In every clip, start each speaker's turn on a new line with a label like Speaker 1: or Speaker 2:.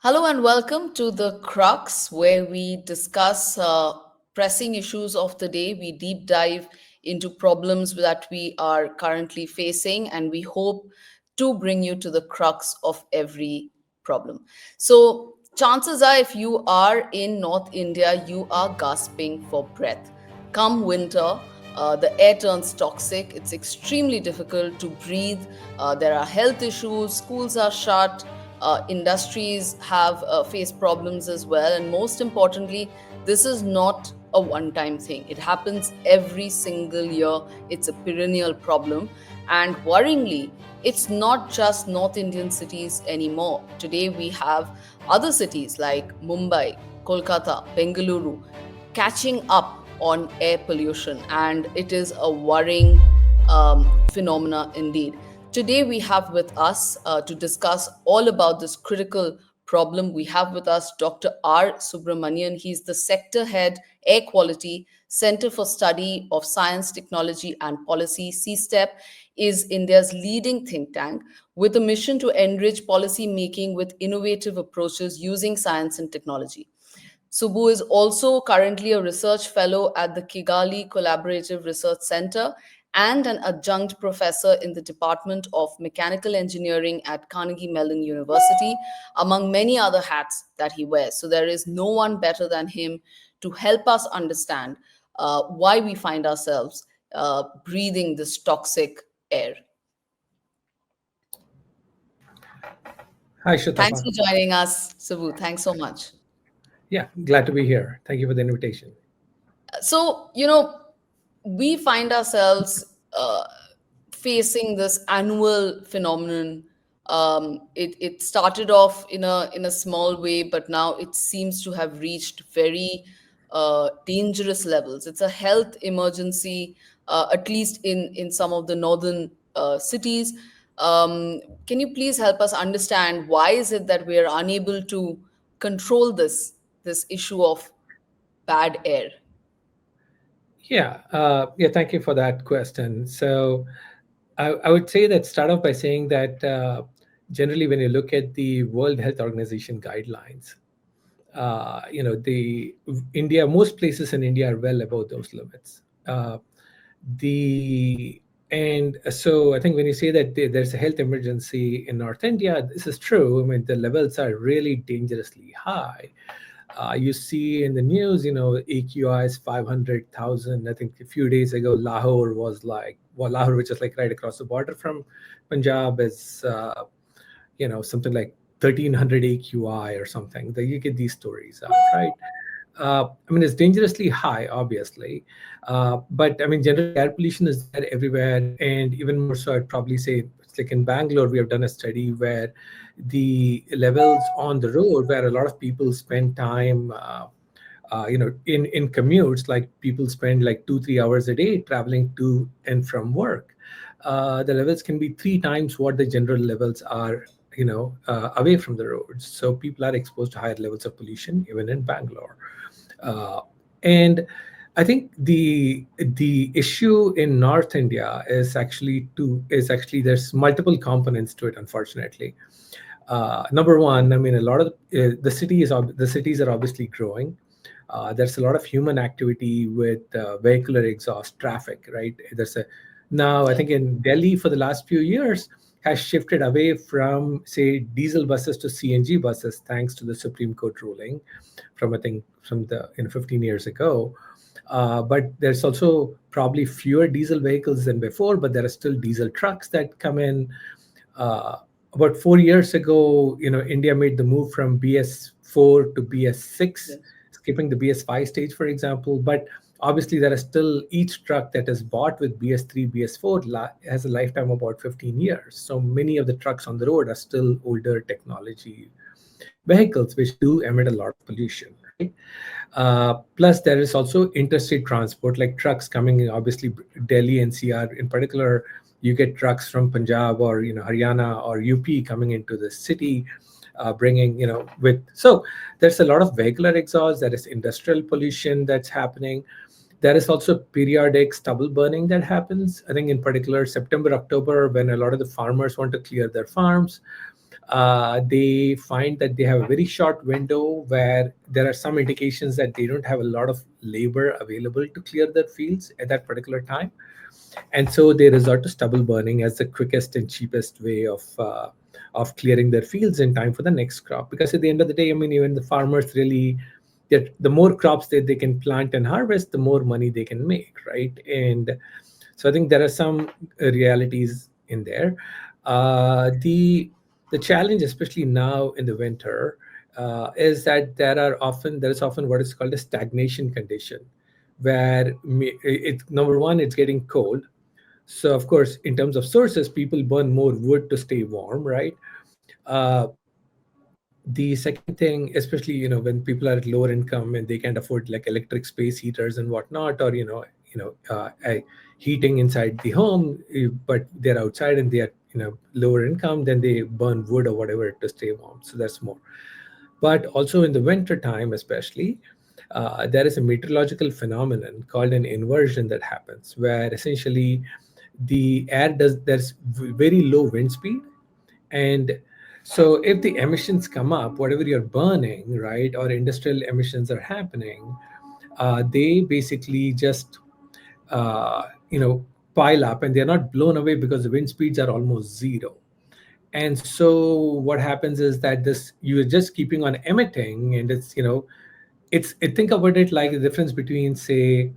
Speaker 1: Hello and welcome to the Crux, where we discuss pressing issues of the day. We deep dive into problems that we are currently facing, and we hope to bring you to the crux of every problem. So, chances are, if you are in North India, you are gasping for breath. Come winter, the air turns toxic. It's extremely difficult to breathe. There are health issues, schools are shut, industries have faced problems as well. And most importantly, this is not a one time thing. It happens every single year. It's a perennial problem. And worryingly, it's not just North Indian cities anymore. Today, we have other cities like Mumbai, Kolkata, Bengaluru catching up on air pollution, and it is a worrying phenomena indeed. Today, we have with us to discuss all about this critical problem. We have with us Dr. R. Subramanian. He's the sector head, Air Quality, Center for Study of Science, Technology and Policy. CSTEP is India's leading think tank with a mission to enrich policy making with innovative approaches using science and technology. Subbu is also currently a research fellow at the Kigali Collaborative Research Center and an adjunct professor in the Department of Mechanical Engineering at Carnegie Mellon University, among many other hats that he wears. So there is no one better than him to help us understand why we find ourselves breathing this toxic air.
Speaker 2: Hi,
Speaker 1: Thanks
Speaker 2: Shatapa.
Speaker 1: for joining us, Subbu. Thanks so much.
Speaker 2: Yeah, glad to be here. Thank you for the invitation.
Speaker 1: So, we find ourselves facing this annual phenomenon. It started off in a small way, but now it seems to have reached very dangerous levels. It's a health emergency, at least in some of the northern cities. Can you please help us understand why is it that we are unable to control this issue of bad air?
Speaker 2: Yeah, thank you for that question. So, I would say that start off by saying that generally, when you look at the World Health Organization guidelines, the India, most places in India are well above those limits. The and so I think when you say that there's a health emergency in North India, this is true. I mean, the levels are really dangerously high. You see in the news, AQI is 500,000. I think a few days ago, Lahore was like, well, Lahore, which is like right across the border from Punjab, is something like 1300 AQI or something. You get these stories out, right? I mean, it's dangerously high, obviously, but I mean, generally air pollution is there everywhere, and even more so, I'd probably say it's like in Bangalore, we have done a study where the levels on the road, where a lot of people spend time, in commutes, like people spend like 2-3 hours a day traveling to and from work. The levels can be 3 times what the general levels are, away from the roads. So people are exposed to higher levels of pollution even in Bangalore. Uh, and I think the issue in North India is actually there's multiple components to it, unfortunately. Number one, I mean, a lot of the cities are obviously growing. There's a lot of human activity with vehicular exhaust traffic, right? Now I
Speaker 1: Yeah.
Speaker 2: think in Delhi for the last few years has shifted away from, say, diesel buses to CNG buses, thanks to the Supreme Court ruling from, I think, from the 15 years ago. But there's also probably fewer diesel vehicles than before, but there are still diesel trucks that come in. Uh, about 4 years ago, India made the move from BS4 to BS6,
Speaker 1: Yes.
Speaker 2: skipping the BS5 stage, for example. But obviously, there are still each truck that is bought with BS3, BS4 has a lifetime of about 15 years. So many of the trucks on the road are still older technology vehicles, which do emit a lot of pollution, right? Plus, there is also interstate transport, like trucks coming in. Obviously, Delhi NCR in particular, you get trucks from Punjab or Haryana or UP coming into the city, bringing with. So there's a lot of vehicular exhaust. There is industrial pollution that's happening. There is also periodic stubble burning that happens. I think in particular September, October, when a lot of the farmers want to clear their farms, they find that they have a very short window where there are some indications that they don't have a lot of labor available to clear their fields at that particular time, and so they resort to stubble burning as the quickest and cheapest way of clearing their fields in time for the next crop. Because at the end of the day, I mean, even the farmers really, the more crops that they can plant and harvest, the more money they can make, right? And so I think there are some realities in there. The challenge, especially now in the winter, is that there is often what is called a stagnation condition, where it's number one, it's getting cold. So of course, in terms of sources, people burn more wood to stay warm, right? Uh, the second thing, especially when people are at lower income and they can't afford like electric space heaters and whatnot, or heating inside the home, but they're outside and they are lower income, then they burn wood or whatever to stay warm. So that's more. But also in the winter time, especially, there is a meteorological phenomenon called an inversion that happens, where essentially the air does there's very low wind speed, and so if the emissions come up, whatever you're burning, right, or industrial emissions are happening, they basically just uh, you know pile up, and they're not blown away because the wind speeds are almost zero. And so what happens is that this you're just keeping on emitting, and think about it like the difference between, say,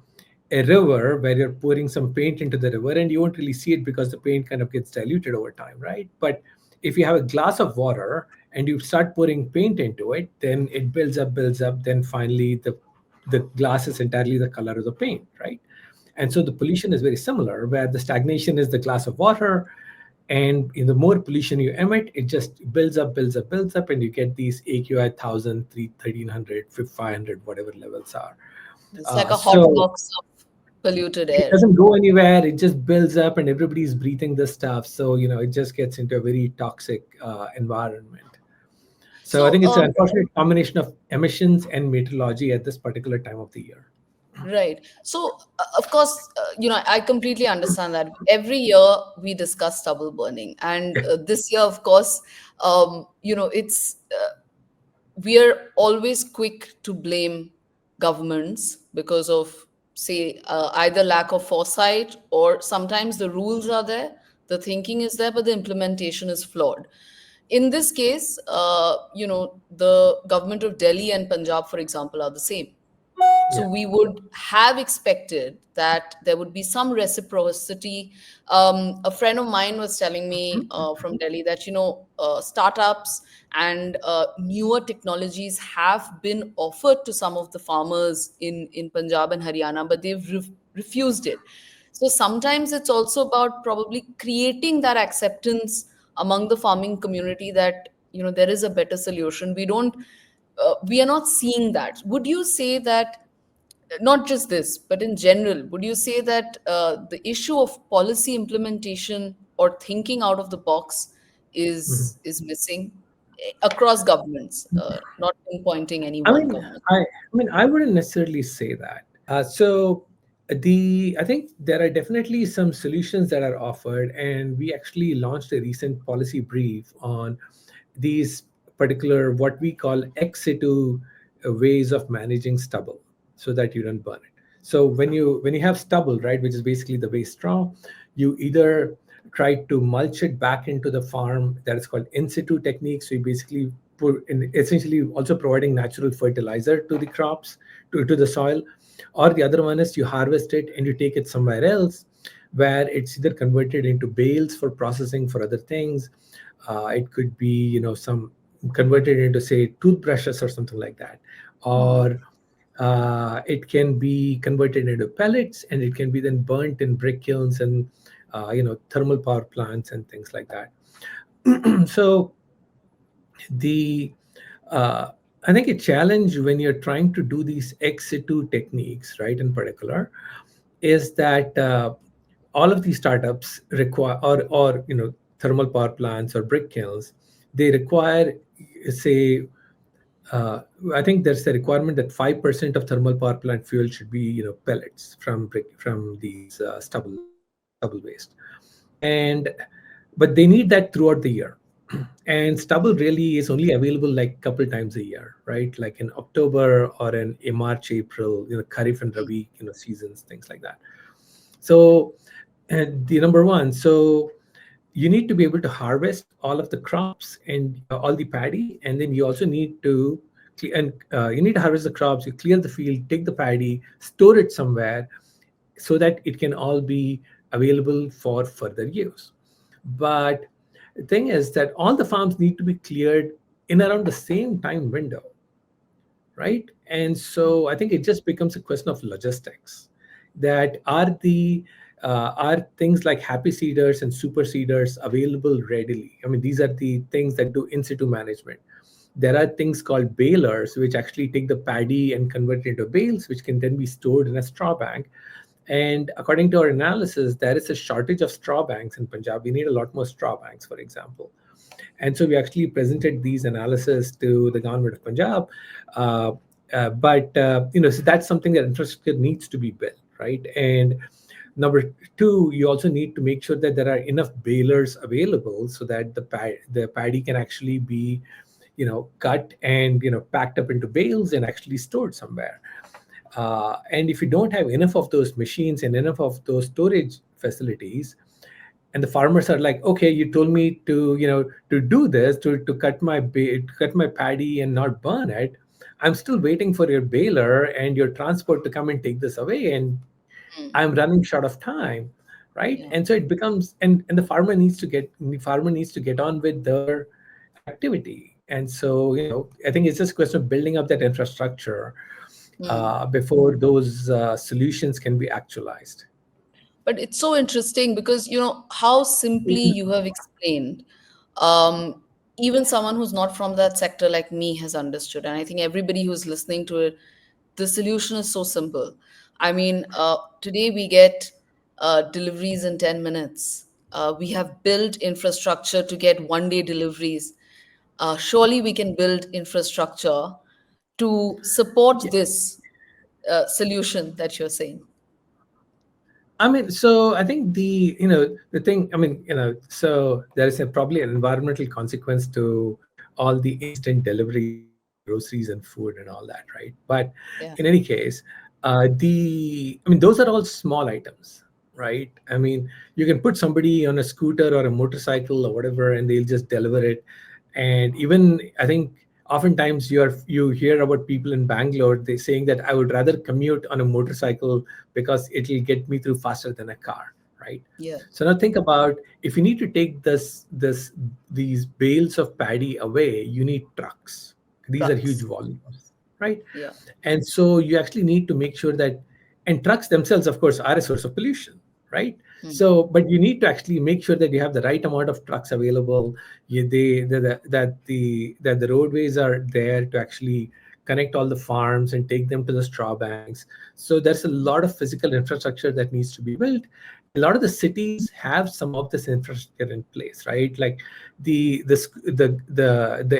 Speaker 2: a river where you're pouring some paint into the river and you won't really see it because the paint kind of gets diluted over time, right? But if you have a glass of water and you start pouring paint into it, then it builds up, then finally the glass is entirely the color of the paint, right? And so the pollution is very similar, where the stagnation is the glass of water, and in the more pollution you emit, it just builds up, and you get these AQI 1000, 1300, 500, whatever levels are.
Speaker 1: It's like a hot
Speaker 2: So
Speaker 1: box of polluted
Speaker 2: it
Speaker 1: air.
Speaker 2: doesn't go anywhere. It just builds up, and everybody's breathing this stuff. So it just gets into a very toxic environment. So I
Speaker 1: So,
Speaker 2: think it's an unfortunate combination of emissions and meteorology at this particular time of the year.
Speaker 1: right. So, of course, I completely understand that. Every year we discuss stubble burning, and this year, of course, it's we are always quick to blame governments because of, say, either lack of foresight, or sometimes the rules are there, the thinking is there, but the implementation is flawed. In this case, the government of Delhi and Punjab, for example, are the same. So
Speaker 2: Yeah.
Speaker 1: we would have expected that there would be some reciprocity. A friend of mine was telling me from Delhi that startups and newer technologies have been offered to some of the farmers in Punjab and Haryana, but they've refused it. So sometimes it's also about probably creating that acceptance among the farming community that there is a better solution. We are not seeing that. Would you say that, not just this, but in general, would you say that the issue of policy implementation or thinking out of the box
Speaker 2: Mhm.
Speaker 1: is missing across governments, not pinpointing any
Speaker 2: I
Speaker 1: one
Speaker 2: mean,
Speaker 1: government?
Speaker 2: I wouldn't necessarily say that. So the I think there are definitely some solutions that are offered, and we actually launched a recent policy brief on these particular what we call ex situ ways of managing stubble, so that you don't burn it. So when you have stubble, right, which is basically the waste straw, you either try to mulch it back into the farm. That is called in situ technique. So you basically put in, essentially also providing natural fertilizer to the crops, to the soil. Or the other one is you harvest it and you take it somewhere else, where it's either converted into bales for processing for other things. It could be some converted into, say, toothbrushes or something like that,
Speaker 1: Mhm.
Speaker 2: or it can be converted into pellets, and it can be then burnt in brick kilns and thermal power plants and things like that. So the uh, I think a challenge when you're trying to do these ex situ techniques, right, in particular, is that all of these startups require, or thermal power plants or brick kilns, they require, say, uh, I think there's a requirement that 5% of thermal power plant fuel should be pellets from these stubble waste, and but they need that throughout the year. And stubble really is only available like couple times a year, right? Like in October or in March, April, Kharif and
Speaker 1: Mm,
Speaker 2: Rabi, seasons, things like that. So, the number one, so you need to be able to harvest all of the crops and all the paddy, and then you also need to you need to harvest the crops. You clear the field, take the paddy, store it somewhere, so that it can all be available for further use. But the thing is that all the farms need to be cleared in around the same time window, right? And
Speaker 1: mm,
Speaker 2: so I think it just becomes a question of logistics. That are things like happy seeders and super seeders available readily? I mean, these are the things that do in situ management. There are things called balers, which actually take the paddy and convert it into bales, which can then be stored in a straw bank. And according to our analysis, there is a shortage of straw banks in Punjab. We need a lot more straw banks, for example. And so we actually presented these analysis to the government of Punjab. Uh, but so that's something that infrastructure needs to be built, right? And number two, you also need to make sure that there are enough balers available so that the paddy can actually be, cut and packed up into bales and actually stored somewhere. And if you don't have enough of those machines and enough of those storage facilities, and the farmers are like, okay, you told me to to do this, to cut my paddy and not burn it. I'm still waiting for your baler and your transport to come and take this away, and
Speaker 1: mm.
Speaker 2: I'm running short of time, right?
Speaker 1: Yeah.
Speaker 2: And so it becomes, and the farmer needs to get on with their activity. And so I think it's just a question of building up that infrastructure
Speaker 1: Mm.
Speaker 2: before those solutions can be actualized.
Speaker 1: But it's so interesting because, how simply you have explained, um, even someone who's not from that sector like me has understood. And I think everybody who's listening to it, the solution is so simple. I mean, today we get deliveries in 10 minutes. We have built infrastructure to get 1 day deliveries. Surely we can build infrastructure to support this solution that you're saying.
Speaker 2: I mean, so I think the thing. I mean, so there is probably an environmental consequence to all the instant deliveries of groceries and food and all that, right? But
Speaker 1: Yeah.
Speaker 2: in any case, I mean, those are all small items, right? I mean, you can put somebody on a scooter or a motorcycle or whatever, and they'll just deliver it. And even I think oftentimes you hear about people in Bangalore, they saying that I would rather commute on a motorcycle because it'll get me through faster than a car, right?
Speaker 1: Yeah.
Speaker 2: So now think about, if you need to take these bales of paddy away, you need trucks. These are huge
Speaker 1: Crux.
Speaker 2: volumes, right?
Speaker 1: Yeah.
Speaker 2: And so you actually need to make sure that, and trucks themselves, of course, are a source of pollution, right?
Speaker 1: Mm.
Speaker 2: So, but you need to actually make sure that you have the right amount of trucks available. That the roadways are there to actually connect all the farms and take them to the straw banks. So there's a lot of physical infrastructure that needs to be built. A lot of the cities have some of this infrastructure in place, right? Like the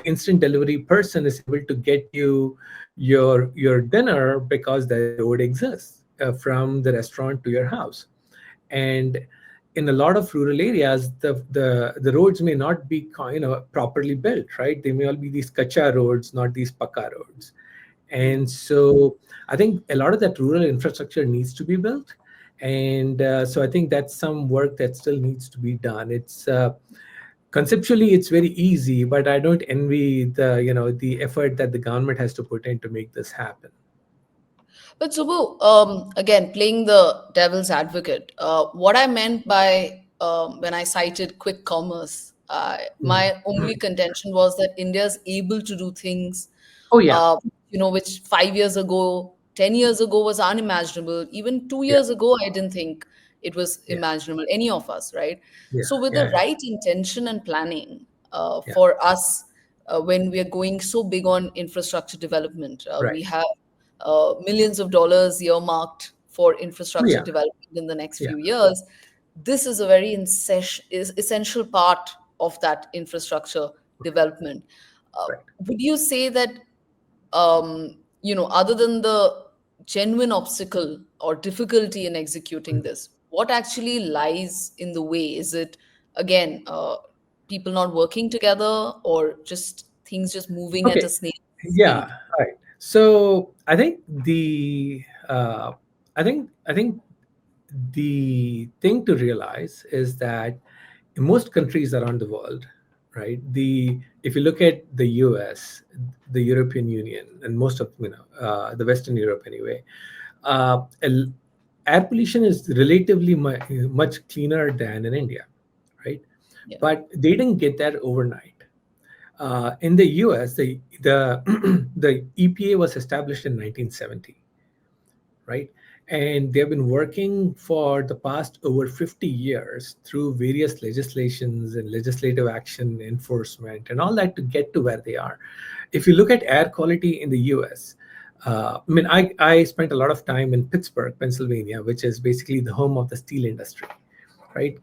Speaker 2: instant delivery person is able to get you your dinner because the road exists from the restaurant to your house. And in a lot of rural areas, the roads may not be properly built, right? They may all be these kacha roads, not these paka roads. And
Speaker 1: Mm.
Speaker 2: so I think a lot of that rural infrastructure needs to be built. And so I think that's some work that still needs to be done. It's conceptually it's very easy, but I don't envy the effort that the government has to put in to make this happen.
Speaker 1: But Subbu, again, playing the devil's advocate, what I meant by when I cited quick commerce,
Speaker 2: Mhm.
Speaker 1: my only contention was that India is able to do things,
Speaker 2: Oh yeah,
Speaker 1: uh, which 5 years ago, 10 years ago was unimaginable. Even two
Speaker 2: yeah,
Speaker 1: years ago, I didn't think it was
Speaker 2: yeah,
Speaker 1: imaginable, any of us, right?
Speaker 2: yeah,
Speaker 1: So, with the
Speaker 2: yeah,
Speaker 1: right intention and planning
Speaker 2: yeah.
Speaker 1: for us, when we are going so big on infrastructure development,
Speaker 2: Right.
Speaker 1: we have millions of dollars earmarked for
Speaker 2: Oh
Speaker 1: infrastructure
Speaker 2: yeah,
Speaker 1: development in the next
Speaker 2: yeah.
Speaker 1: few years. This is a very is essential part of that infrastructure development. Uh,
Speaker 2: Right.
Speaker 1: would you say that, other than the genuine obstacle or difficulty in executing
Speaker 2: Mhm.
Speaker 1: this, what actually lies in the way? Is it, again, people not working together, or just things just moving at
Speaker 2: Okay.
Speaker 1: a snail's
Speaker 2: Yeah.
Speaker 1: speed?
Speaker 2: Right. So I think I think the thing to realize is that in most countries around the world, right? The If you look at the U.S., the European Union, and most of the Western Europe anyway, uh, el- air pollution is relatively much cleaner than in India, right?
Speaker 1: Yeah.
Speaker 2: But they didn't get there overnight. In the U.S., the the EPA was established in 1970, right? And they've been working for the past over 50 years through various legislations and legislative action, enforcement, and all that to get to where they are. If you look at air quality in the US, I spent a lot of time in Pittsburgh, Pennsylvania, which is basically the home of the steel industry, right?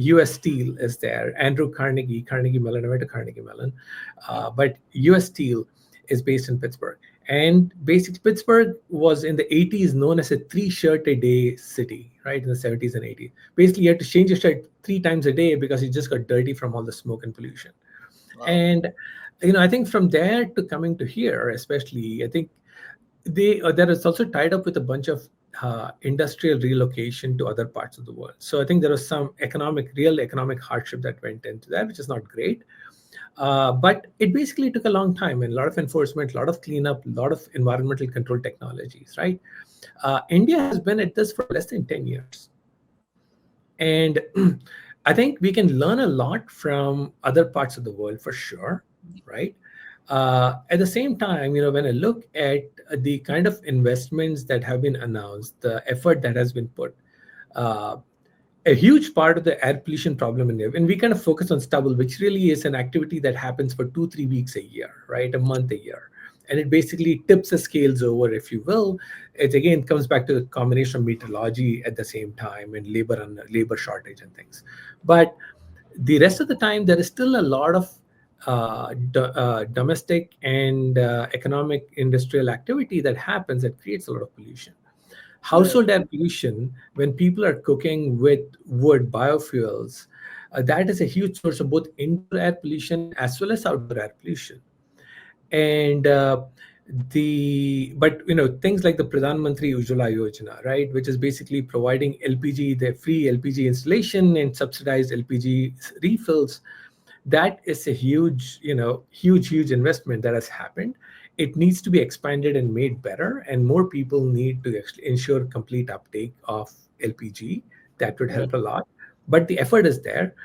Speaker 2: US Steel is there. Andrew Carnegie, Carnegie Mellon, I went to Carnegie Mellon,
Speaker 1: Yeah.
Speaker 2: but US Steel is based in Pittsburgh. And basically, Pittsburgh was in the 80s known as a three shirt a day city, right? In the 70s and 80s. Basically, you had to change your shirt three times a day because you just got dirty from all the smoke and pollution.
Speaker 1: Wow.
Speaker 2: And, I think from there to coming to here, especially, I think that is also tied up with a bunch of industrial relocation to other parts of the world. So I think there was some real economic hardship that went into that, which is not great. But it basically took a long time and a lot of enforcement, a lot of cleanup, a lot of environmental control technologies, right? India has been at this for less than 10 years. And I think we can learn a lot from other parts of the world for sure, right? At the same time, when I look at the kind of investments that have been announced, the effort that has been put, uh, a huge part of the air pollution problem in there, and we kind of focus on stubble, which really is an activity that happens for 2 3 weeks a year, right? A month a year. And it basically tips the scales over, if you will. It again comes back to the combination of meteorology at the same time and labor shortage and things. But the rest of the time, there is still a lot of domestic and economic industrial activity that happens that creates a lot of pollution.
Speaker 1: Right.
Speaker 2: Household air pollution, when people are cooking with wood, biofuels, that is a huge source of both indoor air pollution as well as outdoor air pollution. And the but things like the Pradhan Mantri Ujjwala Yojana, right, which is basically providing LPG, the free LPG installation and subsidized LPG refills. That is a huge investment that has happened. It needs to be expanded and made better, and more people need to actually ensure complete uptake of LPG. That would
Speaker 1: Right.
Speaker 2: help a lot, but the effort is there.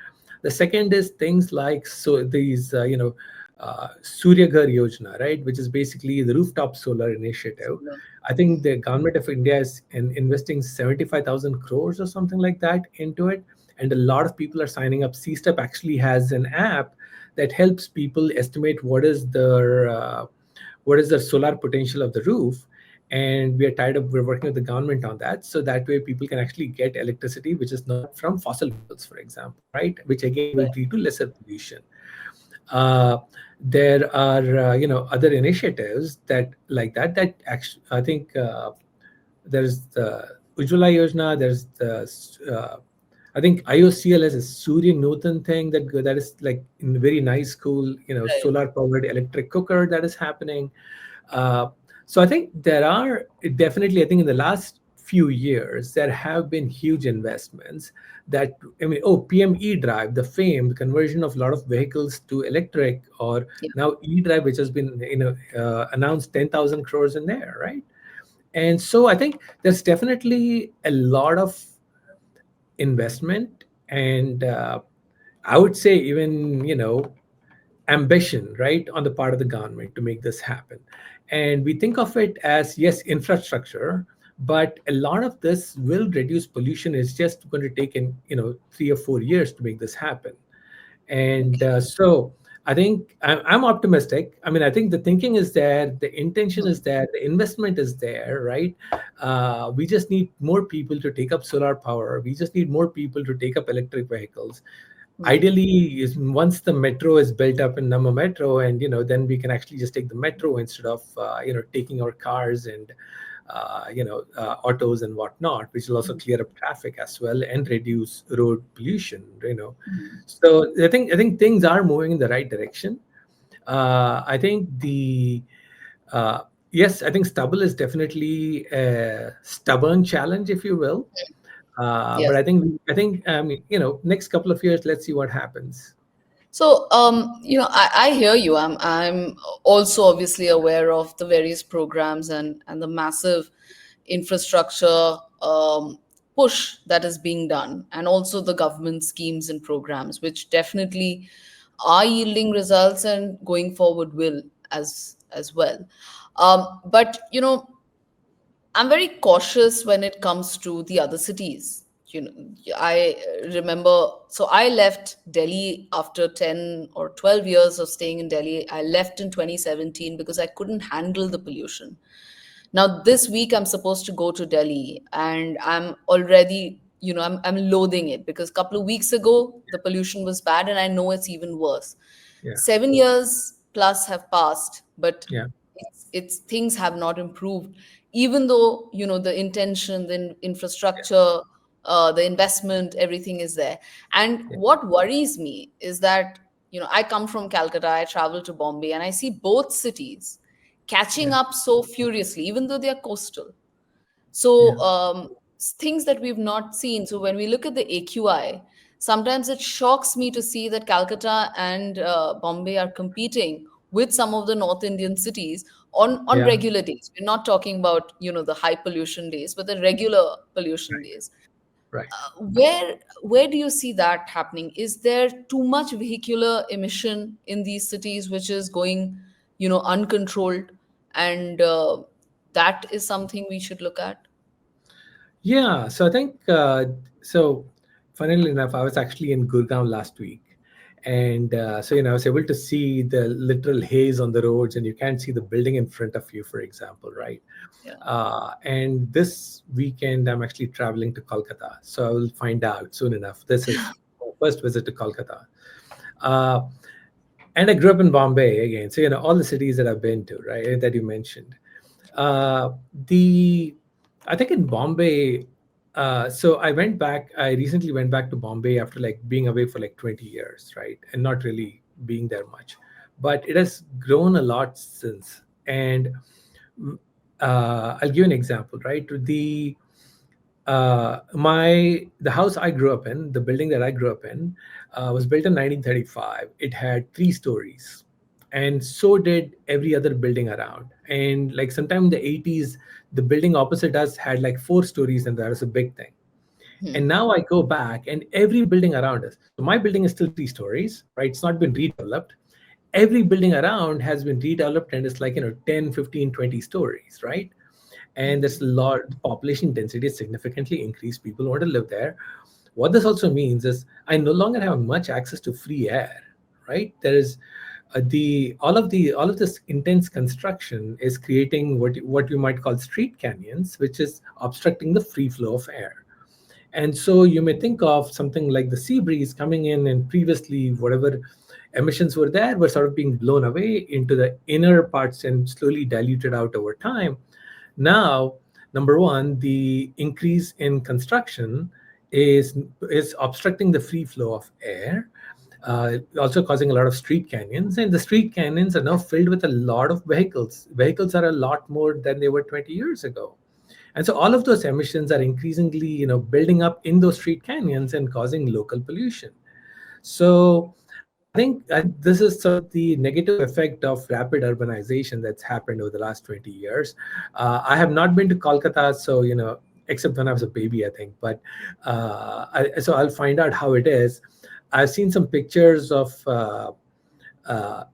Speaker 2: The second is things like these Surya Ghar Yojana, right, which is basically the rooftop solar initiative.
Speaker 1: So,
Speaker 2: I think the government of India is investing 75,000 crores or something like that into it, and a lot of people are signing up. CSTEP actually has an app that helps people estimate what is the solar potential of the roof. And we are tied up. We're working with the government on that, so that way people can actually get electricity which is not from fossil fuels, for example, right? Which again will
Speaker 1: right.
Speaker 2: lead to lesser pollution. Uh, there are other initiatives that like that actually I think there's the Ujjwala Yojana. There's the I think IOCL has a Surya Notan thing that is like in very nice, cool,
Speaker 1: Right.
Speaker 2: solar powered electric cooker that is happening. Uh, so I think there are definitely, I think in the last few years, there have been huge investments that, PME Drive, the famed conversion of a lot of vehicles to electric, or
Speaker 1: Yeah.
Speaker 2: now E-Drive, which has been, announced 10,000 crores in there, right? And so I think there's definitely a lot of investment and I would say even, ambition, right, on the part of the government to make this happen. And we think of it as, yes, infrastructure, but a lot of this will reduce pollution. It's just going to take in 3 or 4 years to make this happen. And
Speaker 1: Okay.
Speaker 2: so I think I'm optimistic. I mean, I think the thinking is there, the intention
Speaker 1: Hmm.
Speaker 2: is there, the investment is there, right? We just need more people to take up solar power. We just need more people to take up electric vehicles.
Speaker 1: Right.
Speaker 2: Ideally, is once the metro is built up in Nama Metro, and then we can actually just take the metro instead of taking our cars and autos and whatnot, which will also clear up traffic as well and reduce road pollution. So I think things are moving in the right direction. I think the uh, yes, I think stubble is definitely a stubborn challenge, if you will. But
Speaker 1: Yes.
Speaker 2: I think next couple of years, let's see what happens.
Speaker 1: So, I hear you. I'm also obviously aware of the various programs and the massive infrastructure push that is being done, and also the government schemes and programs, which definitely are yielding results and going forward will as well. But I'm very cautious when it comes to the other cities. I remember, so I left Delhi after 10 or 12 years of staying in Delhi. I left in 2017 because I couldn't handle the pollution. Now, this week I'm supposed to go to Delhi, and I'm already, I'm loathing it because a couple of weeks ago the pollution was bad, and I know it's even worse.
Speaker 2: Yeah,
Speaker 1: 7 years plus have passed, but
Speaker 2: yeah,
Speaker 1: it's things have not improved, even though the intention, the
Speaker 2: yeah,
Speaker 1: infrastructure, the investment, everything is there. And
Speaker 2: yeah,
Speaker 1: what worries me is that I come from Calcutta, I travel to Bombay, and I see both cities catching
Speaker 2: yeah,
Speaker 1: up so furiously, even though they are coastal.
Speaker 2: yeah,
Speaker 1: So, things that we've not seen. So, when we look at the AQI, sometimes it shocks me to see that Calcutta and Bombay are competing with some of the North Indian cities on
Speaker 2: yeah.
Speaker 1: regular days. We're not talking about the high pollution days, but the regular pollution
Speaker 2: Right,
Speaker 1: days.
Speaker 2: right.
Speaker 1: Where do you see that happening? Is there too much vehicular emission in these cities, which is going uncontrolled, and that is something we should look at?
Speaker 2: Yeah, so I think so. Funnily enough, I was actually in Gurgaon last week, and I was able to see the literal haze on the roads, and you can't see the building in front of you, for example, right?
Speaker 1: Yeah.
Speaker 2: And this weekend, I'm actually traveling to Kolkata, so I will find out soon enough. This is my first visit to Kolkata. Uh, and I grew up in Bombay again, so all the cities that I've been to, right, that you mentioned. The I think in Bombay, so I recently went back to Bombay after like being away for like 20 years, right, and not really being there much, but it has grown a lot since. And I'll give you an example, right? The house I grew up in, the building that I grew up in, was built in 1935. It had 3 stories, and so did every other building around. And like sometime in the 80s, the building opposite us had like 4 stories, and that was a big thing.
Speaker 1: Hmm.
Speaker 2: And now I go back, and every building around us. So my building is still 3 stories, right? It's not been redeveloped. Every building around has been redeveloped, and it's like 10, 15, 20 stories, right? And there's a lot, population density is significantly increased. People want to live there. What this also means is I no longer have much access to free air, right? There is the all of this intense construction is creating what you might call street canyons, which is obstructing the free flow of air. And so you may think of something like the sea breeze coming in, and previously whatever emissions were there were sort of being blown away into the inner parts and slowly diluted out over time. Now, number one, the increase in construction is obstructing the free flow of air, also causing a lot of street canyons. And the street canyons are now filled with a lot of vehicles. Vehicles are a lot more than they were 20 years ago. And so all of those emissions are increasingly, building up in those street canyons and causing local pollution. So I think this is sort of the negative effect of rapid urbanization that's happened over the last 20 years. I have not been to Kolkata, so, except when I was a baby, I think. But so I'll find out how it is. I've seen some pictures of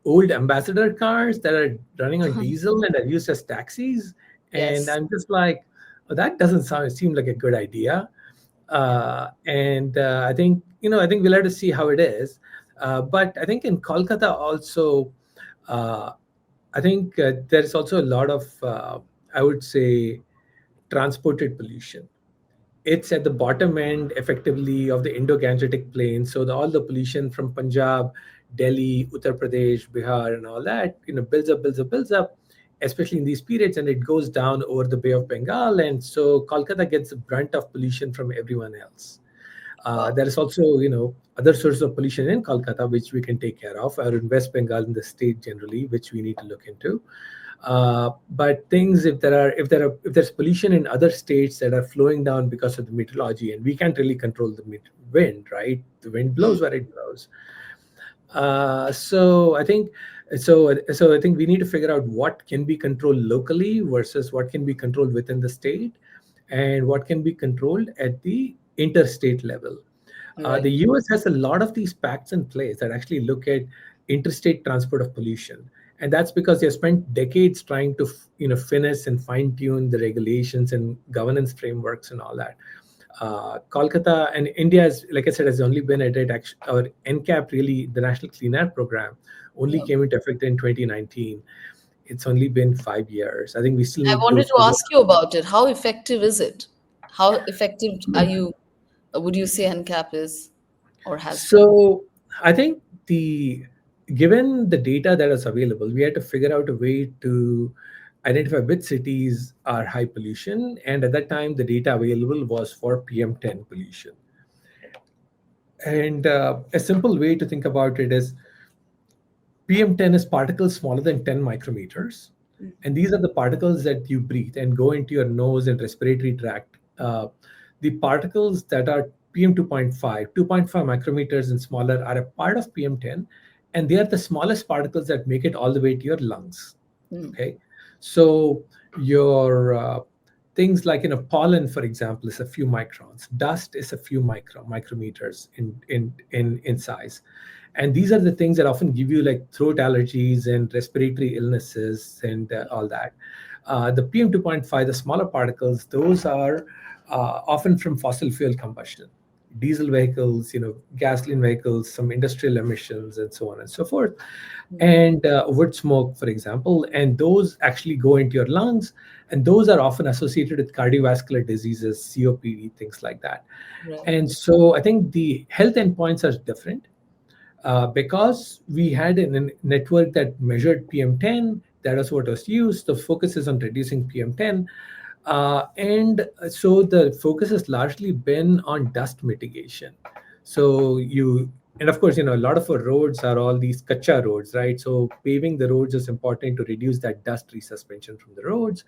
Speaker 2: old ambassador cars that are running on diesel and are used as taxis. And
Speaker 1: Yes.
Speaker 2: I'm just like, oh, that doesn't seem like a good idea.
Speaker 1: Yeah.
Speaker 2: And I think we'll have to see how it is. But I think in Kolkata also, uh, I think there's also a lot of, I would say, transported pollution. It's at the bottom end, effectively, of the Indo-Gangetic Plain. So all the pollution from Punjab, Delhi, Uttar Pradesh, Bihar, and all that, builds up, builds up, builds up. especially in these periods, and it goes down over the Bay of Bengal, and so Kolkata gets the brunt of pollution from everyone else.
Speaker 1: Wow.
Speaker 2: There is also, other sources of pollution in Kolkata which we can take care of, or in West Bengal in the state generally, which we need to look into. But things, if there's pollution in other states that are flowing down because of the meteorology, and we can't really control the wind, right? The wind blows where it blows. So I think so I think we need to figure out what can be controlled locally versus what can be controlled within the state, and what can be controlled at the interstate level. The
Speaker 1: Right.
Speaker 2: US has a lot of these pacts in place that actually look at interstate transport of pollution, and that's because they spent decades trying to finesse and fine tune the regulations and governance frameworks and all that. Kolkata and India, has, like I said, has only been at it. Our NCAP, really, the National Clean Air Program, only
Speaker 1: Yeah.
Speaker 2: came into effect in 2019. It's only been 5 years. I think we still
Speaker 1: I
Speaker 2: need to
Speaker 1: wanted to
Speaker 2: figure
Speaker 1: ask you about it. How effective is it? How effective are you, would you say NCAP is or has been?
Speaker 2: So I think the given the data that is available, we had to figure out a way to identify which cities are high pollution. And at that time, the data available was for PM10 pollution. And a simple way to think about it is PM10 is particles smaller than 10 micrometers. And these are the particles that you breathe and go into your nose and respiratory tract. The particles that are PM 2.5 micrometers and smaller are a part of PM10. And they are the smallest particles that make it all the way to your lungs.
Speaker 1: Mm.
Speaker 2: Okay. So your things like pollen, for example, is a few microns. Dust is a few micrometers in size, and these are the things that often give you like throat allergies and respiratory illnesses and all that. The PM 2.5, the smaller particles, those are often from fossil fuel combustion, diesel vehicles, gasoline vehicles, some industrial emissions, and so on and so forth,
Speaker 1: Mm.
Speaker 2: and wood smoke, for example. And those actually go into your lungs, and those are often associated with cardiovascular diseases, COPD, things like that.
Speaker 1: Right.
Speaker 2: And so I think the health endpoints are different because we had a network that measured PM10. That was what was used. The focus is on reducing PM10. And so the focus has largely been on dust mitigation. So and of course, a lot of our roads are all these kacha roads, right? So paving the roads is important to reduce that dust resuspension from the roads.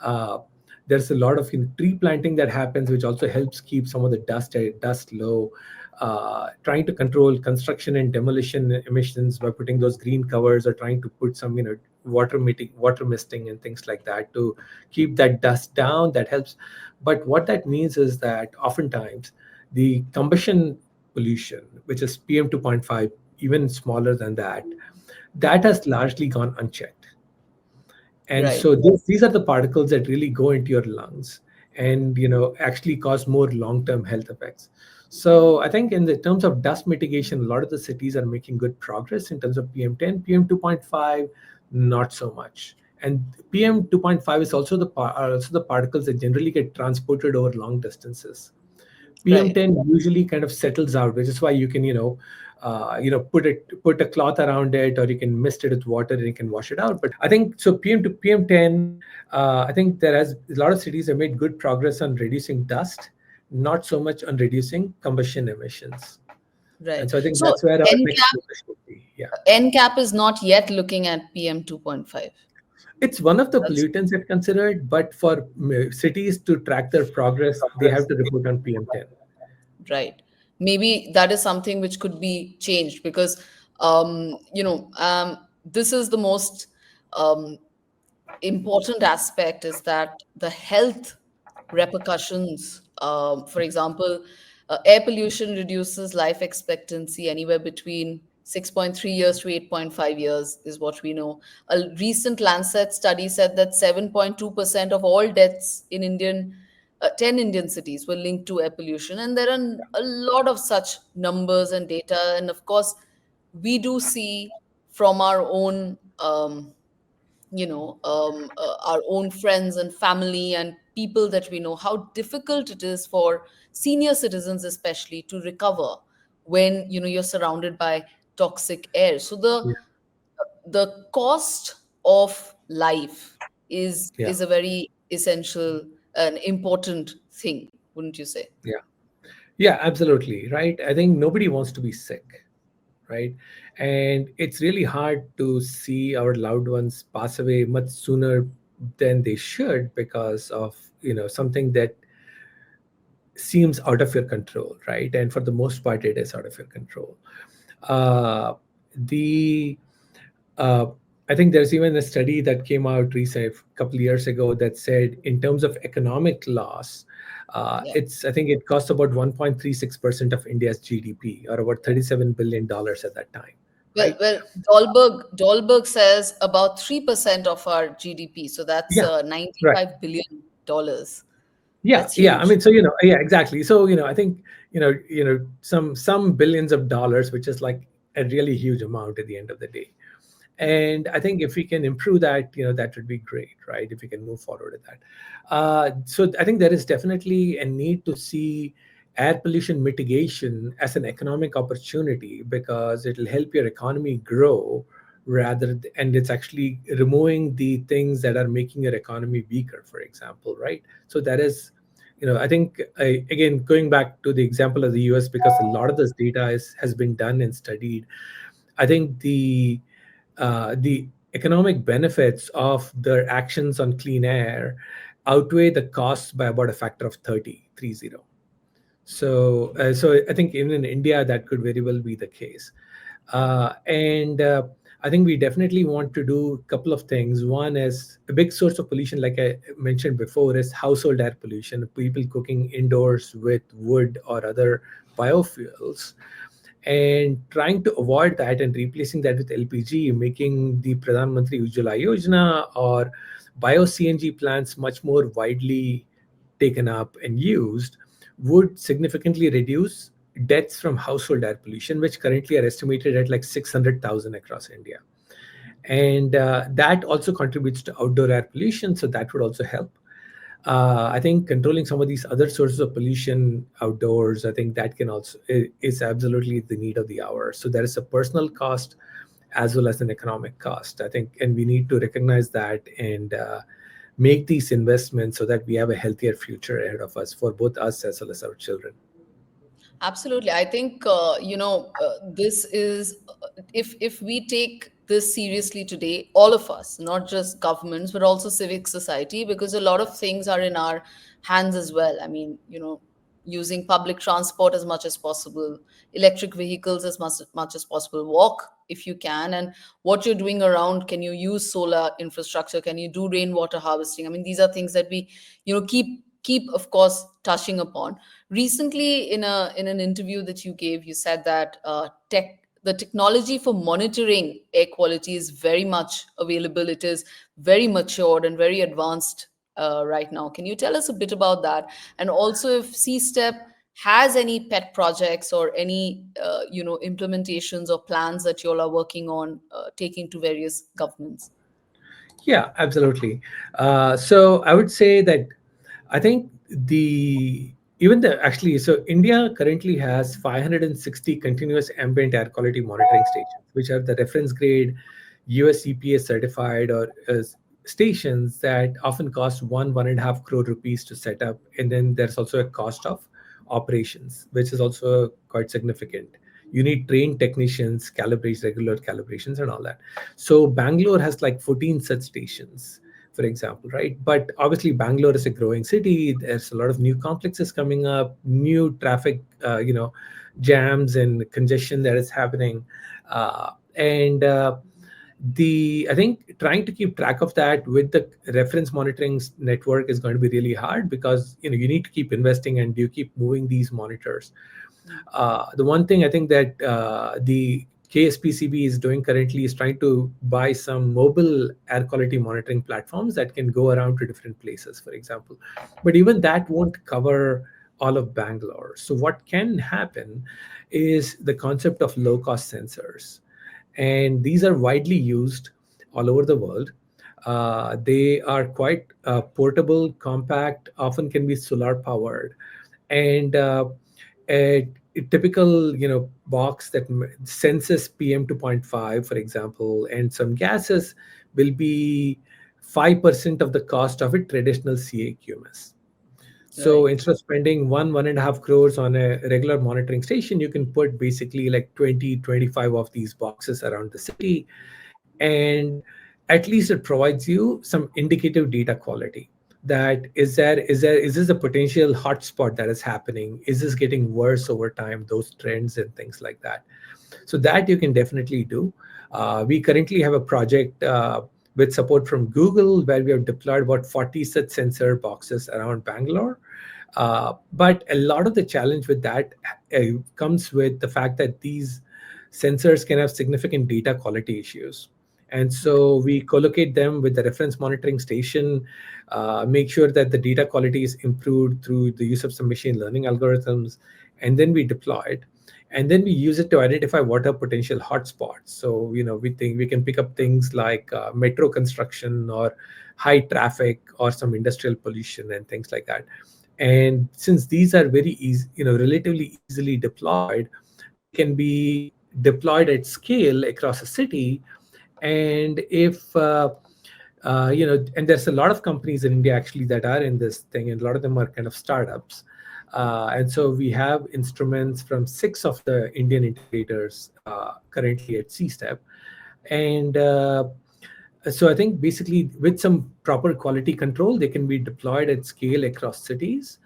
Speaker 2: Uh, there's a lot of tree planting that happens, which also helps keep some of the dust low. Trying to control construction and demolition emissions by putting those green covers, or trying to put some water misting and things like that to keep that dust down. That helps. But what that means is that oftentimes the combustion pollution, which is PM 2.5, even smaller than that, that has largely gone unchecked. And
Speaker 1: Right.
Speaker 2: so these are the particles that really go into your lungs and actually cause more long-term health effects. So I think in the terms of dust mitigation, a lot of the cities are making good progress in terms of PM10. PM 2.5, not so much. And PM 2.5 is also are also the particles that generally get transported over long distances.
Speaker 1: Right.
Speaker 2: PM10 usually kind of settles out, which is why you can, put a cloth around it, or you can mist it with water and you can wash it out. But I think so. PM to PM10, I think there has a lot of cities have made good progress on reducing dust, not so much on reducing combustion emissions. And
Speaker 1: Right.
Speaker 2: so I think
Speaker 1: So
Speaker 2: that's where our next
Speaker 1: NCAP
Speaker 2: focus should be. Yeah,
Speaker 1: NCAP is not yet looking at PM 2.5.
Speaker 2: it's one of the
Speaker 1: That's
Speaker 2: pollutants that considered, but for cities to track their progress, they have to report on PM10.
Speaker 1: right. Maybe that is something which could be changed because this is the most um, important aspect is that the health repercussions. For example, air pollution reduces life expectancy anywhere between 6.3 years to 8.5 years, is what we know. A recent Lancet study said that 7.2% of all deaths in 10 Indian cities were linked to air pollution. And there are a lot of such numbers and data. And of course, we do see from our own our own friends and family and people that we know how difficult it is for senior citizens especially to recover when you're surrounded by toxic air. So the
Speaker 2: Yeah.
Speaker 1: the cost of life
Speaker 2: Yeah,
Speaker 1: is a very essential and important thing, wouldn't you say?
Speaker 2: yeah, yeah, absolutely. Right. I think nobody wants to be sick. Right. And it's really hard to see our loved ones pass away much sooner than they should because of, something that seems out of your control, right? And for the most part, it is out of your control. Uh, the uh, I think there's even a study that came out recent a couple of years ago that said, in terms of economic loss,
Speaker 1: Yeah.
Speaker 2: I think it cost about 1.36% of India's GDP, or about $37 billion at that time,
Speaker 1: Well,
Speaker 2: right?
Speaker 1: well, Dahlberg says about 3% of our GDP. So that's
Speaker 2: Yeah, right.
Speaker 1: $95 billion.
Speaker 2: Yeah,
Speaker 1: That's
Speaker 2: yeah. I
Speaker 1: huge.
Speaker 2: mean, so yeah, exactly. So I think some billions of dollars, which is like a really huge amount at the end of the day. And I think if we can improve that, that would be great, right? If we can move forward with that. So I think there is definitely a need to see air pollution mitigation as an economic opportunity, because it'll help your economy grow and it's actually removing the things that are making your economy weaker, for example, right? So that is, I think, again, going back to the example of the US, because a lot of this data has been done and studied. I think the economic benefits of their actions on clean air outweigh the costs by about a factor of 30. So I think even in India, that could very well be the case. And I think we definitely want to do a couple of things. One is, a big source of pollution, like I mentioned before, is household air pollution, people cooking indoors with wood or other biofuels, and trying to avoid that and replacing that with LPG, making the Pradhan Mantri Ujjwala Yojana or bio CNG plants much more widely taken up and used, would significantly reduce deaths from household air pollution, which currently are estimated at like 600,000 across India. And that also contributes to outdoor air pollution, so that would also help. I think controlling some of these other sources of pollution outdoors, I think that can also is absolutely the need of the hour. So there is a personal cost as well as an economic cost, I think, and we need to recognize that and make these investments so that we have a healthier future ahead of us for both us as well as our children.
Speaker 1: Absolutely. I think this is if we take this seriously today, all of us, not just governments, but also civic society, because a lot of things are in our hands as well. I mean, using public transport as much as possible, electric vehicles as much as possible, walk if you can, and what you're doing around. Can you use solar infrastructure? Can you do rainwater harvesting? I mean, these are things that we, keep of course touching upon. Recently, in an interview that you gave, you said that the technology for monitoring air quality is very much available. It is very matured and very advanced right now. Can you tell us a bit about that? And also, if CSTEP has any pet projects or any implementations or plans that you all are working on taking to various governments.
Speaker 2: Yeah, absolutely. So I would say that I think the even the actually so India currently has 560 continuous ambient air quality monitoring stations, which are the reference grade US EPA certified or stations that often cost 1.5 crore rupees to set up, and then there's also a cost of operations, which is also quite significant. You need trained technicians, calibrate regular calibrations, and all that. So Bangalore has like 14 such stations, for example, right? But obviously, Bangalore is a growing city. There's a lot of new complexes coming up, new traffic, jams and congestion that is happening, and the I think trying to keep track of that with the reference monitoring network is going to be really hard, because you need to keep investing and you keep moving these monitors. The one thing I think that the KSPCB is doing currently is trying to buy some mobile air quality monitoring platforms that can go around to different places, for example. But even that won't cover all of Bangalore. So what can happen is the concept of low cost sensors, and these are widely used all over the world. They are quite portable, compact, often can be solar powered, and a typical box that senses PM 2.5, for example, and some gases will be 5% of the cost of a traditional CAQMS. So
Speaker 1: Right.
Speaker 2: instead of spending 1.5 crores on a regular monitoring station, you can put basically like 20, 25 of these boxes around the city. And at least it provides you some indicative data quality. That is this a potential hotspot that is happening? Is this getting worse over time? Those trends and things like that. So that you can definitely do. We currently have a project with support from Google where we have deployed about 40 such sensor boxes around Bangalore. But a lot of the challenge with that comes with the fact that these sensors can have significant data quality issues. And so we collocate them with the reference monitoring station, make sure that the data quality is improved through the use of some machine learning algorithms, and then we deploy it. And then we use it to identify what are potential hotspots. So, we think we can pick up things like metro construction or high traffic or some industrial pollution and things like that. And since these are very easy, relatively easily deployed, they can be deployed at scale across a city. And if and there's a lot of companies in India actually that are in this thing, and a lot of them are kind of startups. And so we have instruments from 6 of the Indian integrators currently at CSTEP. And so I think basically with some proper quality control, they can be deployed at scale across cities.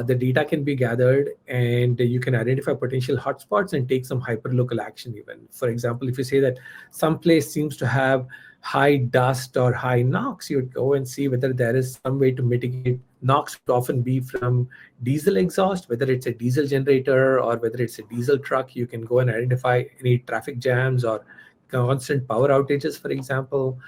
Speaker 2: The data can be gathered, and you can identify potential hotspots and take some hyperlocal action. Even, for example, if you say that some place seems to have high dust or high NOx, you would go and see whether there is some way to mitigate. NOx would often be from diesel exhaust, whether it's a diesel generator or whether it's a diesel truck. You can go and identify any traffic jams or constant power outages, for example.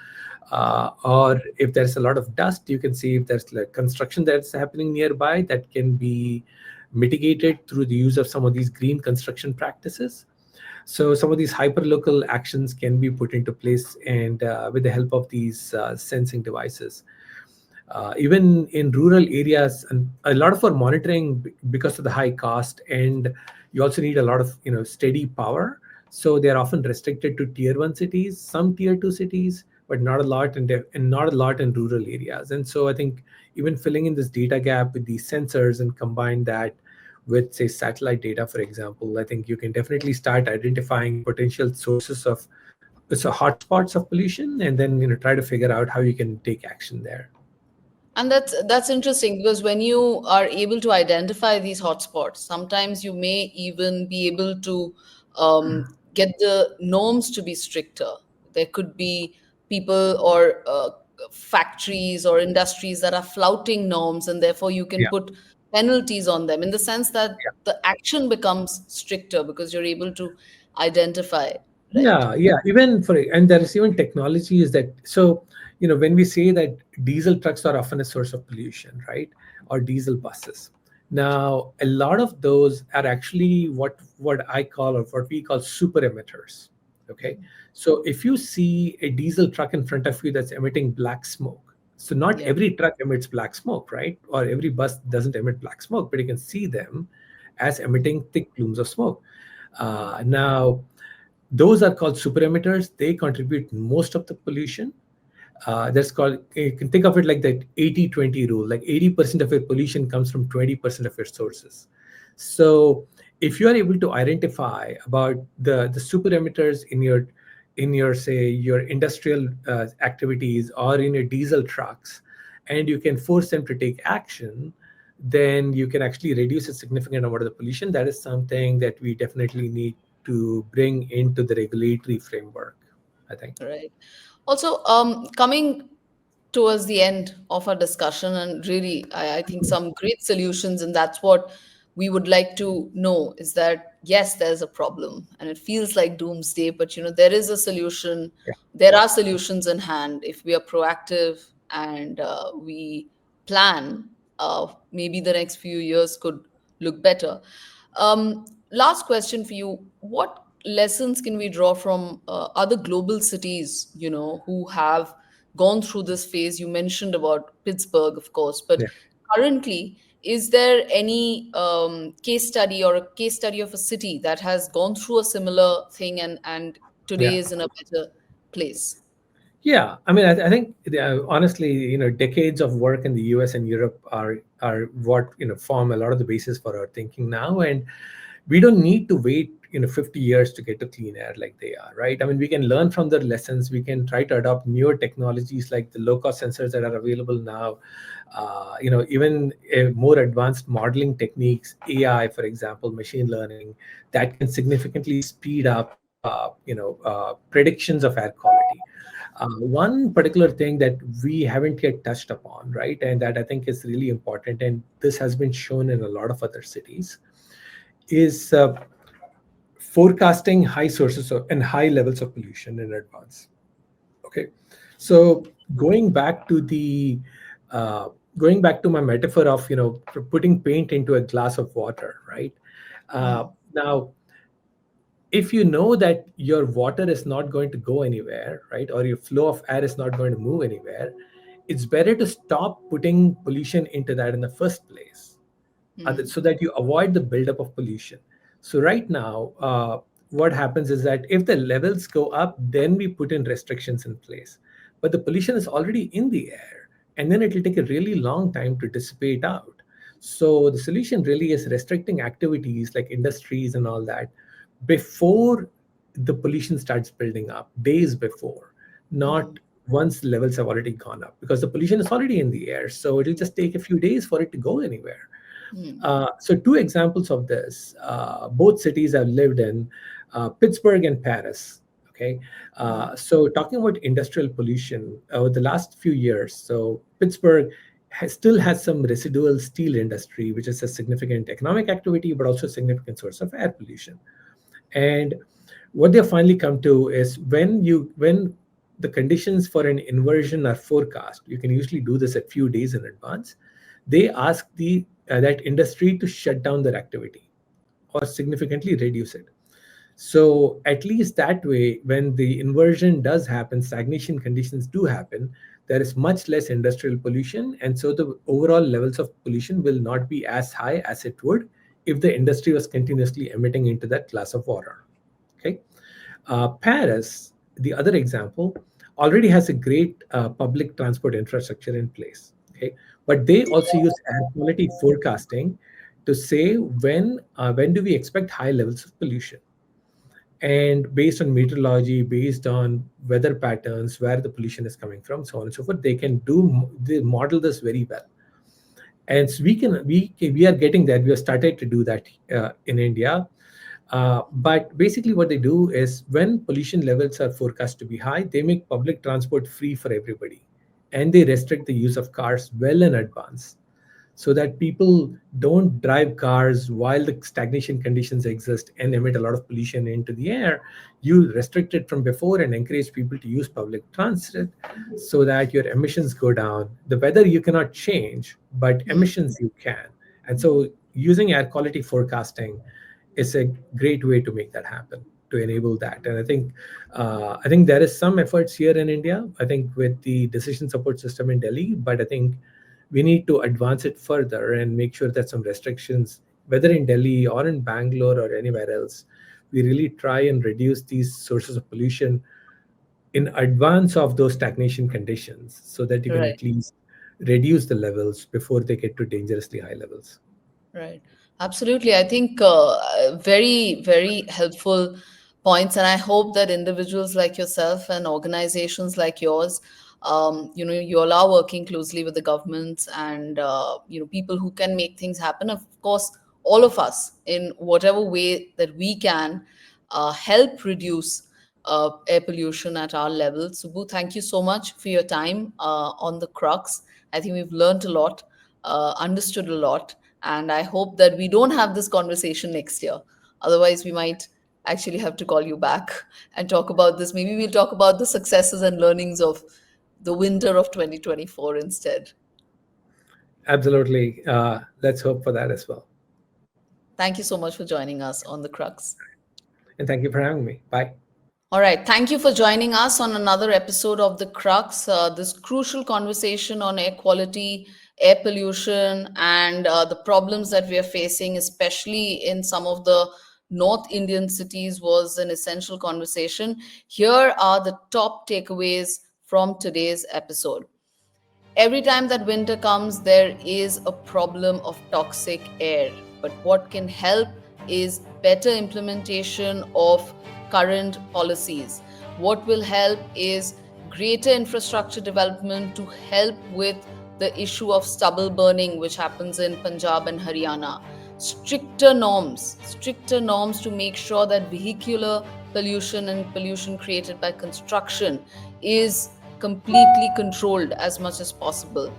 Speaker 2: Or if there's a lot of dust, you can see if there's like construction that's happening nearby that can be mitigated through the use of some of these green construction practices. So some of these hyperlocal actions can be put into place, and with the help of these sensing devices. Even in rural areas, and a lot of our monitoring, because of the high cost, and you also need a lot of steady power. So they are often restricted to tier 1 cities, some tier 2 cities, but not a lot and not a lot in rural areas. And so I think even filling in this data gap with these sensors and combine that with, say, satellite data, for example, I think you can definitely start identifying potential sources of so hotspots of pollution, and then try to figure out how you can take action there.
Speaker 1: And that's interesting because when you are able to identify these hotspots, sometimes you may even be able to get the norms to be stricter. There could be people or factories or industries that are flouting norms, and therefore you can
Speaker 2: Yeah.
Speaker 1: put penalties on them in the sense that the action becomes stricter because you're able to identify it, right?
Speaker 2: Yeah. Even and there is even technologies that, so when we say that diesel trucks are often a source of pollution, right? Or diesel buses. Now, a lot of those are actually what I call, or what we call, super emitters. Okay. So if you see a diesel truck in front of you that's emitting black smoke, so not
Speaker 1: Yeah.
Speaker 2: every truck emits black smoke, right? Or every bus doesn't emit black smoke, but you can see them as emitting thick plumes of smoke. Now, those are called super emitters. They contribute most of the pollution. That's called, you can think of it like that 80-20 rule. Like 80% of your pollution comes from 20% of your sources. So if you are able to identify about the super emitters in your say your industrial activities or in your diesel trucks, and you can force them to take action, then you can actually reduce a significant amount of the pollution. That is something that we definitely need to bring into the regulatory framework, I think.
Speaker 1: Right. Also, coming towards the end of our discussion, and really, I think some great solutions, and that's what we would like to know is that yes, there's a problem, and it feels like doomsday, but there is a solution.
Speaker 2: Yeah.
Speaker 1: There are solutions in hand if we are proactive and we plan. Maybe the next few years could look better. Last question for you. What lessons can we draw from other global cities, who have gone through this phase? You mentioned about Pittsburgh, of course, but
Speaker 2: Yeah.
Speaker 1: currently, is there any case study or a case study of a city that has gone through a similar thing and today
Speaker 2: Yeah.
Speaker 1: is in a better place?
Speaker 2: Yeah, I mean, I think honestly, decades of work in the U.S. and Europe are what form a lot of the basis for our thinking now, and we don't need to wait 50 years to get to clean air like they are, right? I mean, we can learn from their lessons. We can try to adopt newer technologies like the low cost sensors that are available now. Even more advanced modeling techniques, AI, for example, machine learning, that can significantly speed up predictions of air quality. One particular thing that we haven't yet touched upon, right, and that I think is really important, and this has been shown in a lot of other cities, is forecasting high sources and high levels of pollution in advance. Okay, so going back to the uh, going back to my metaphor of putting paint into a glass of water, right? Uh,
Speaker 1: Mm,
Speaker 2: Now, if you know that your water is not going to go anywhere, right, or your flow of air is not going to move anywhere, it's better to stop putting pollution into that in the first place,
Speaker 1: mm,
Speaker 2: so that you avoid the buildup of pollution. So right now, what happens is that if the levels go up, then we put in restrictions in place. But the pollution is already in the air, and then it will take a really long time to dissipate out. So the solution really is restricting activities like industries and all that before the pollution starts building up, days before, not
Speaker 1: mm,
Speaker 2: once the levels have already gone up, because the pollution is already in the air. So it'll just take a few days for it to go anywhere.
Speaker 1: mm,
Speaker 2: So two examples of this, both cities I've lived in, Pittsburgh and Paris. Okay,
Speaker 1: mm,
Speaker 2: so talking about industrial pollution over the last few years, so Pittsburgh still has some residual steel industry, which is a significant economic activity, but also a significant source of air pollution. And what they finally come to is when the conditions for an inversion are forecast, you can usually do this a few days in advance. They ask the that industry to shut down their activity or significantly reduce it. So at least that way, when the inversion does happen, stagnation conditions do happen, there is much less industrial pollution, and so the overall levels of pollution will not be as high as it would if the industry was continuously emitting into that glass of water. Okay, Paris, the other example, already has a great public transport infrastructure in place. Okay, but they also use air quality forecasting to say when do we expect high levels of pollution, and based on meteorology, based on weather patterns, where the pollution is coming from, so on and so forth, they model this very well. And so we are getting that. We have started to do that in India. But basically, what they do is when pollution levels are forecast to be high, they make public transport free for everybody, and they restrict the use of cars well in advance, so that people don't drive cars while the stagnation conditions exist and emit a lot of pollution into the air. You restrict it from before and encourage people to use public transit so that your emissions go down. The weather you cannot change, but
Speaker 1: mm.
Speaker 2: emissions you can. And so using air quality forecasting is a great way to make that happen, to enable that. And I think there is some efforts here in India, I think, with the decision support system in Delhi, but I think we need to advance it further and make sure that some restrictions, whether in Delhi or in Bangalore or anywhere else, we really try and reduce these sources of pollution in advance of those stagnation conditions, so that you can
Speaker 1: Right.
Speaker 2: at least reduce the levels before they get to dangerously high levels.
Speaker 1: Right. Absolutely. I think very, very helpful points. And I hope that individuals like yourself and organizations like yours, you all are working closely with the governments and, people who can make things happen. Of course, all of us in whatever way that we can help reduce air pollution at our level. Subbu, thank you so much for your time on the Crux. I think we've learned a lot, understood a lot, and I hope that we don't have this conversation next year. Otherwise, we might actually have to call you back and talk about this. Maybe we'll talk about the successes and learnings of the winter of 2024 instead.
Speaker 2: Absolutely. Let's hope for that as well.
Speaker 1: Thank you so much for joining us on the Crux.
Speaker 2: And thank you for having me. Bye.
Speaker 1: All right. Thank you for joining us on another episode of The Crux, this crucial conversation on air quality, air pollution, and the problems that we are facing, especially in some of the North Indian cities, was an essential conversation. Here are the top takeaways from today's episode. Every time that winter comes, there is a problem of toxic air. But what can help is better implementation of current policies. What will help is greater infrastructure development to help with the issue of stubble burning, which happens in Punjab and Haryana. Stricter norms to make sure that vehicular pollution and pollution created by construction is completely controlled as much as possible.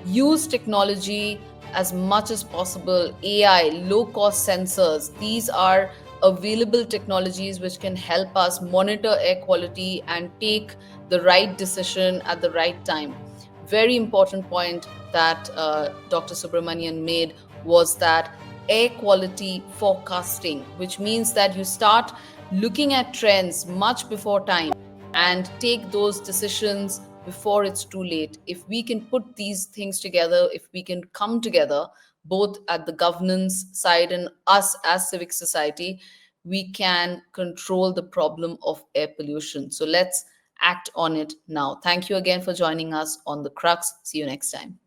Speaker 1: Use technology as much as possible. AI, low cost sensors, these are available technologies which can help us monitor air quality and take the right decision at the right time. Very important point that Dr. Subramanian made was that air quality forecasting, which means that you start looking at trends much before time and take those decisions before it's too late. If we can put these things together, if we can come together, both at the governance side and us as civic society, we can control the problem of air pollution. So let's act on it now. Thank you again for joining us on The Crux. See you next time.